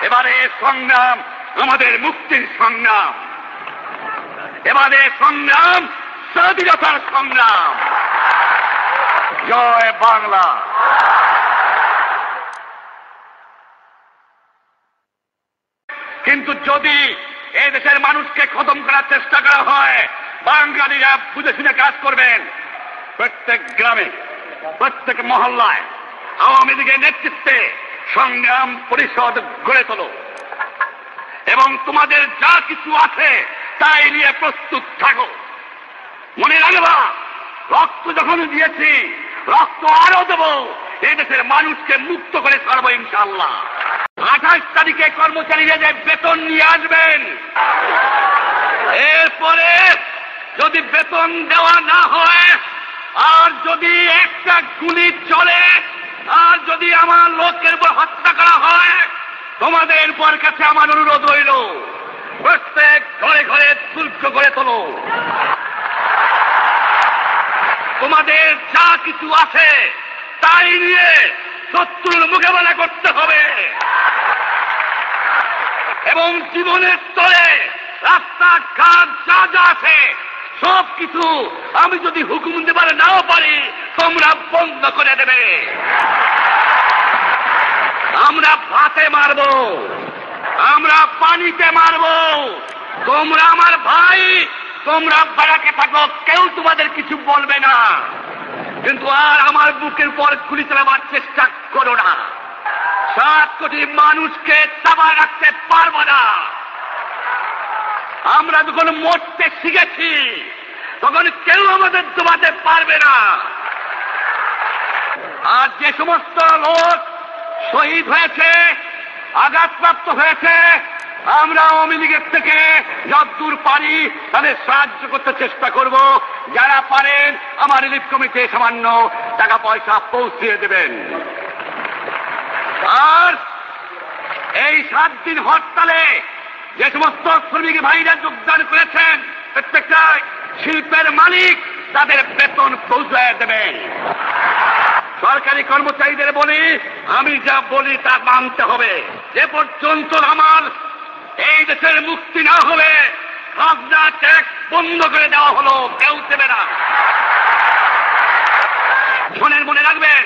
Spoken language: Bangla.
এবারে সংগ্রাম আমাদের মুক্তির সংগ্রাম, এবারে সংগ্রাম স্বাধীনতার সংগ্রাম। জয় বাংলা। কিন্তু যদি এই দেশের মানুষকে খতম করার চেষ্টা করা হয়, বাঙালিরা বুঝে শুনে কাজ করবেন। প্রত্যেক গ্রামে, প্রত্যেক মহল্লায় আওয়ামী লীগের নেতৃত্বে সংগ্রাম পরিষদ গড়ে তোলো এবং তোমাদের যা কিছু আছে তাই নিয়ে প্রস্তুত থাকো। মনে রাখবা, রক্ত যখন দিয়েছি, রক্ত আরো দেব। এই দেশের মানুষকে মুক্ত করে ছাড়বো ইনশাআল্লাহ। 28 তারিখে কর্মচারীরা যে বেতন নিয়ে আসবেন, এরপরে যদি বেতন দেওয়া না হয়, আর যদি একটা গুলি চলে, আর যদি আমার লোকের উপর হত্যা করা হয়, তোমাদের উপর কাছে আমার অনুরোধ রইল, প্রত্যেক ঘরে ঘরে শুল্ক করে তোলো। তোমাদের যা কিছু আছে তাই নিয়ে শত্রুর মোকাবেলা করতে হবে এবং জীবনের স্তরে রাস্তাঘাট যা যা আছে সব কিছু আমি যদি হুকুম দেবার নাও পারি, তোমরা বন্ধ করে দেবে। আমরা ভাতে মারবো, আমরা পানিতে মারবো। তোমরা আমার ভাই, তোমরা বাড়াকে থাকো, কেউ তোমাদের কিছু বলবে না। কিন্তু আর আমার বুকের পর গুলি চালাবার চেষ্টা করো না। 7 কোটি মানুষকে চাপা রাখতে পারবো না। আমরা যখন মরতে শিখেছি, তখন কেউ আমাদের দমাতে পারবে না। আর যে সমস্ত লোক শহীদ হয়েছে, আঘাতপ্রাপ্ত হয়েছে, আমরা আওয়ামী লীগের থেকে যতদূর পারি তাদের সাহায্য করতে চেষ্টা করব। যারা পারেন আমার রিলিফ কমিটি সামান্য টাকা পয়সা পৌঁছিয়ে দেবেন। আর এই 7 দিন হরতালে যে সমস্ত শ্রমিক ভাইরা যোগদান করেছেন, প্রত্যেকটা শিল্পের মালিক তাদের বেতন পৌঁছায় দেবেন। সরকারি কর্মচারীদের বলি, আমি যা বলি তা মানতে হবে। যে পর্যন্ত আমার এই দেশের মুক্তি না হবে, খাজনা ট্যাক্স বন্ধ করে দেওয়া হলো, কেউ দেবে না। শোনেন, মনে রাখবেন,